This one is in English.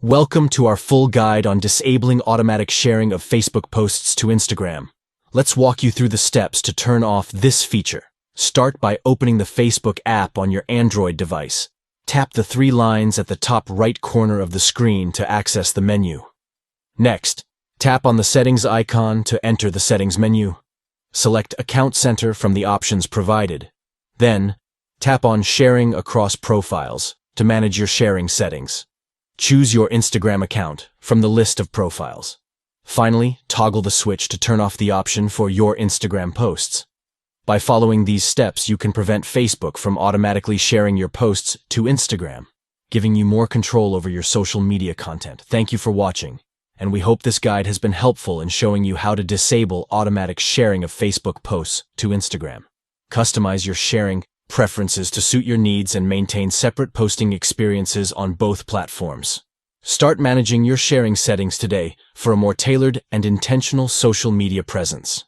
Welcome to our full guide on disabling automatic sharing of Facebook posts to Instagram. Let's walk you through the steps to turn off this feature. Start by opening the Facebook app on your Android device. Tap the three lines at the top right corner of the screen to access the menu. Next, tap on the settings icon to enter the settings menu. Select Account Center from the options provided. Then, tap on Sharing Across Profiles to manage your sharing settings. Choose your Instagram account from the list of profiles. Finally, toggle the switch to turn off the option for your Instagram posts. By following these steps, you can prevent Facebook from automatically sharing your posts to Instagram, giving you more control over your social media content. Thank you for watching, and we hope this guide has been helpful in showing you how to disable automatic sharing of Facebook posts to Instagram. Customize your sharing preferences to suit your needs and maintain separate posting experiences on both platforms. Start managing your sharing settings today for a more tailored and intentional social media presence.